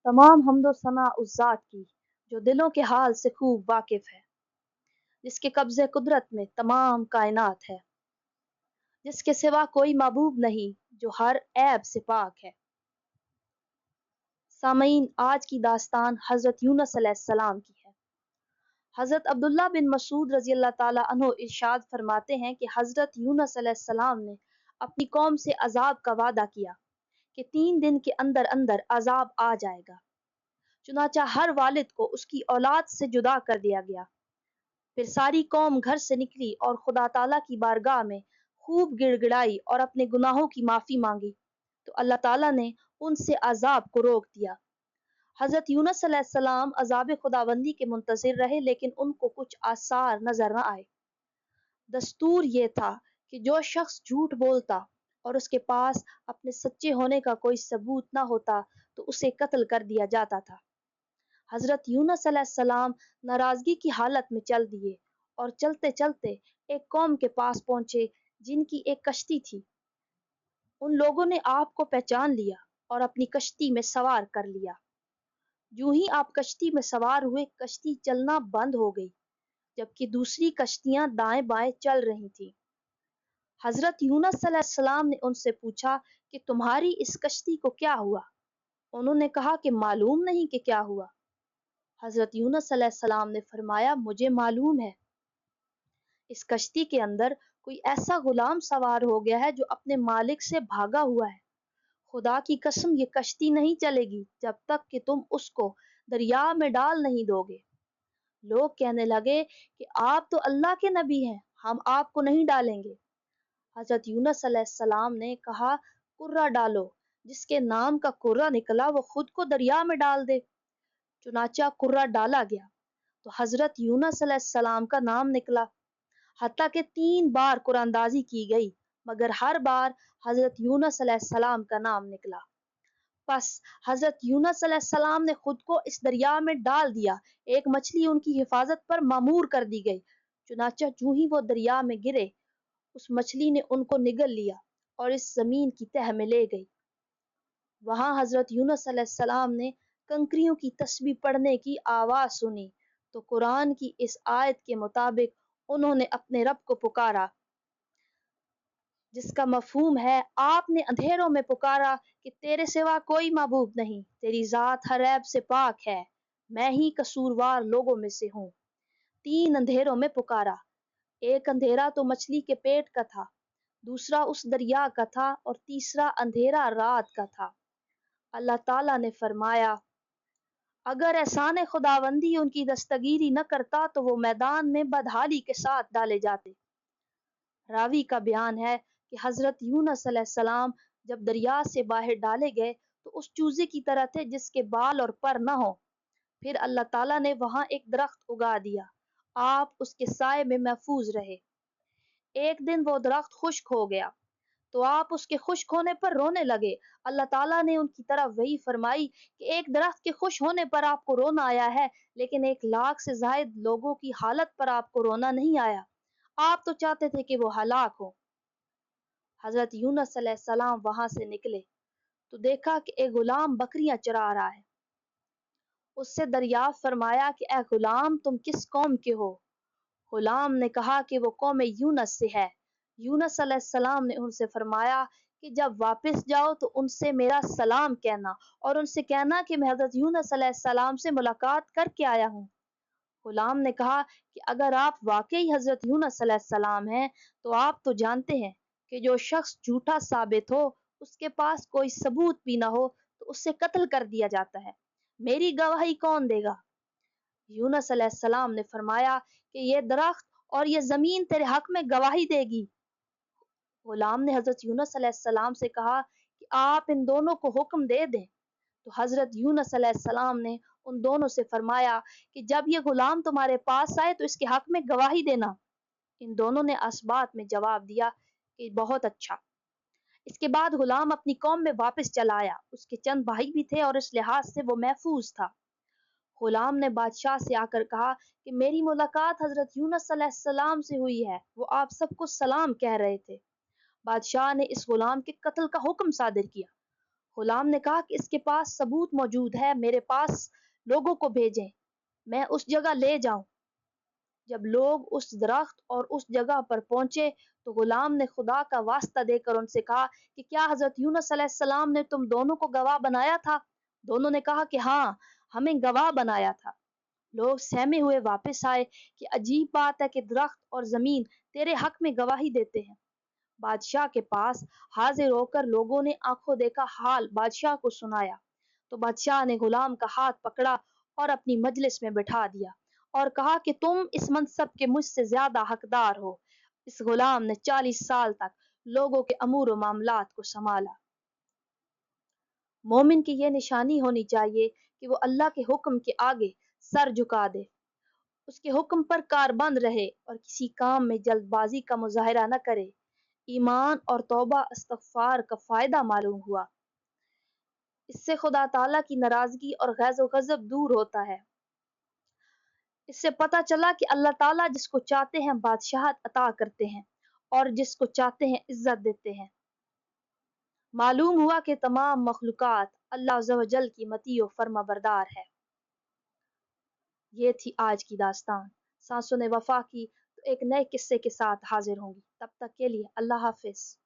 तमाम हम्दो सना उस ज़ात की जो दिलों के हाल से खूब वाकिफ है, जिसके कब्ज़े कुदरत में तमाम कायनात है, जिसके सिवा कोई महबूब नहीं, जो हर ऐब से पाक है। सामईन, आज की दास्तान हज़रत यूनुस अलैहिस्सलाम की है। हज़रत अब्दुल्ला बिन मसूद रज़ी अल्लाह ताला अन्हु इरशाद फरमाते हैं कि हज़रत यूनुस अलैहिस्सलाम ने अपनी कौम से अज़ाब का वादा किया कि 3 दिन के अंदर अंदर अज़ाब आ जाएगा। चुनाचा हर वालिद को उसकी औलाद से जुदा कर दिया गया। फिर सारी कौम घर से निकली और खुदा ताला की बारगाह में खूब गिड़गिड़ाई और अपने गुनाहों की माफ़ी मांगी, तो अल्लाह ताला ने उनसे अजाब को रोक दिया। हज़रत यूनुस अलैहिस्सलाम अजाब खुदाबंदी के मुंतज़िर रहे, लेकिन उनको कुछ आसार नजर न आए। दस्तूर ये था कि जो शख्स झूठ बोलता और उसके पास अपने सच्चे होने का कोई सबूत न होता तो उसे कत्ल कर दिया जाता था। हजरत यूनुस अलैहिस्सलाम नाराजगी की हालत में चल दिए और चलते चलते एक कौम के पास पहुंचे जिनकी एक कश्ती थी। उन लोगों ने आपको पहचान लिया और अपनी कश्ती में सवार कर लिया। यूं ही आप कश्ती में सवार हुए, कश्ती चलना बंद हो गई, जबकि दूसरी कश्तियां दाएं बाएं चल रही थीं। हजरत यूनुस अलैहिस्सलाम ने उनसे पूछा कि तुम्हारी इस कश्ती को क्या हुआ? उन्होंने कहा कि मालूम नहीं कि क्या हुआ। हजरत यूनुस अलैहिस्सलाम ने फरमाया, मुझे मालूम है, इस कश्ती के अंदर कोई ऐसा गुलाम सवार हो गया है जो अपने मालिक से भागा हुआ है। खुदा की कसम, ये कश्ती नहीं चलेगी जब तक कि तुम उसको दरिया में डाल नहीं दोगे। लोग कहने लगे कि आप तो अल्लाह के नबी हैं, हम आपको नहीं डालेंगे। हजरत यूनुस अलैहिस्सलाम ने कहा, कुर्रा डालो। जिसके नाम का कुर्रा निकला वो खुद को दरिया में डाल दे। चुनाचा कुर्रा डाला गया तो हजरत यूनुस अलैहिस्सलाम का नाम निकला। हत्ता के 3 बार कुरानदाजी की गई, मगर हर बार हजरत यूनुस अलैहिस्सलाम का नाम निकला। बस हजरत यूनुस अलैहिस्सलाम ने खुद को इस दरिया में डाल दिया। एक मछली उनकी हिफाजत पर मामूर कर दी गई। चुनाचा जूं ही वो दरिया में गिरे, उस मछली ने उनको निगल लिया और इस जमीन की तह में ले गई। वहां हजरत यूनुस अलैहिस्सलाम ने कंकरियों की तस्बीह पढ़ने की आवाज सुनी, तो कुरान की इस आयत के मुताबिक उन्होंने अपने रब को पुकारा, जिसका मफहूम है आपने अंधेरों में पुकारा कि तेरे सिवा कोई माबूद नहीं, तेरी जात हर ऐब से पाक है, मैं ही कसूरवार लोगों में से हूँ। 3 अंधेरों में पुकारा। एक अंधेरा तो मछली के पेट का था, दूसरा उस दरिया का था और तीसरा अंधेरा रात का था। अल्लाह ताला ने फरमाया, अगर एहसान खुदावंदी उनकी दस्तगीरी न करता तो वो मैदान में बदहाली के साथ डाले जाते। रावी का बयान है कि हजरत यूनुस अलैहिस्सलाम जब दरिया से बाहर डाले गए तो उस चूजे की तरह थे जिसके बाल और पर न हो। फिर अल्लाह ताला ने वहां एक दरख्त उगा दिया, आप उसके साए में महफूज रहे। एक दिन वो दरख्त खुश्क हो गया तो आप उसके खुश्क होने पर रोने लगे। अल्लाह ताला ने उनकी तरफ वही फरमाई कि एक दरख्त के खुश होने पर आपको रोना आया है, लेकिन 1 लाख से जायद लोगों की हालत पर आपको रोना नहीं आया। आप तो चाहते थे कि वो हलाक हो। हजरत यूनुस अलैहिस्सलाम वहां से निकले तो देखा कि एक गुलाम बकरियां चरा रहा है। उससे दरियाफ्त फरमाया कि ए गुलाम, तुम किस कौम के हो? गुलाम ने कहा कि वो कौम यूनुस से है। यूनुस अलैहिस्सलाम ने उनसे फरमाया कि जब वापस जाओ तो उनसे मेरा सलाम कहना और उनसे कहना कि मैं हजरत यूनुस अलैहिस्सलाम से मुलाकात करके आया हूँ। गुलाम ने कहा कि अगर आप वाकई हजरत यूनुस अलैहिस्सलाम हैं तो आप तो जानते हैं कि जो शख्स झूठा साबित हो, उसके पास कोई सबूत भी ना हो, तो उससे कत्ल कर दिया जाता है। मेरी गवाही कौन देगा? यूनुस अलैहिस्सलाम ने फरमाया कि ये दरख्त और ये जमीन तेरे हक में गवाही देगी। गुलाम ने हजरत यूनुस अलैहिस्सलाम से कहा कि आप इन दोनों को हुक्म दे दें। तो हजरत यूनुस अलैहिस्सलाम ने उन दोनों से फरमाया कि जब ये गुलाम तुम्हारे पास आए तो इसके हक में गवाही देना। इन दोनों ने असबात में जवाब दिया कि बहुत अच्छा। इसके बाद गुलाम अपनी कौम में वापस चला आया। उसके चंद भाई भी थे और इस लिहाज से वो महफूज था। गुलाम ने बादशाह से आकर कहा कि मेरी मुलाकात हजरत यूनुस अलैहिस्सलाम से हुई है, वो आप सबको सलाम कह रहे थे। बादशाह ने इस गुलाम के कत्ल का हुक्म सादिर किया। غلام نے کہا کہ اس کے پاس ثبوت موجود ہے، میرے پاس لوگوں کو بھیجیں، میں اس جگہ لے جاؤں۔ جب لوگ اس درخت اور اس جگہ پر پہنچے تو غلام نے خدا کا واسطہ دے کر ان سے کہا کہ کیا حضرت یونس علیہ السلام نے تم دونوں کو گواہ بنایا تھا؟ دونوں نے کہا کہ ہاں، ہمیں گواہ بنایا تھا۔ لوگ سہمے ہوئے واپس آئے کہ عجیب بات ہے کہ درخت اور زمین تیرے حق میں گواہی دیتے ہیں۔ بادشاہ کے پاس حاضر ہو کر لوگوں نے آنکھوں دیکھا حال بادشاہ کو سنایا۔ تو بادشاہ نے غلام کا ہاتھ پکڑا اور اپنی مجلس میں بٹھا دیا اور کہا کہ تم اس منصب کے مجھ سے زیادہ حقدار ہو۔ اس غلام نے 40 سال تک لوگوں کے امور و معاملات کو سنبھالا۔ مومن کی یہ نشانی ہونی چاہیے کہ وہ اللہ کے حکم کے آگے سر جھکا دے، اس کے حکم پر کاربند رہے اور کسی کام میں جلد بازی کا مظاہرہ نہ کرے۔ ایمان اور توبہ استغفار کا فائدہ معلوم ہوا۔ اس سے خدا تعالیٰ کی ناراضگی اور غیظ و غضب دور ہوتا ہے۔ اس سے پتہ چلا کہ اللہ تعالیٰ جس کو چاہتے ہیں بادشاہت عطا کرتے ہیں اور جس کو چاہتے ہیں عزت دیتے ہیں۔ معلوم ہوا کہ تمام مخلوقات اللہ عز و جل کی مطیع و فرما بردار ہے۔ یہ تھی آج کی داستان۔ سانسوں نے وفا کی تو ایک نئے قصے کے ساتھ حاضر ہوں گی۔ تب تک کے لیے اللہ حافظ۔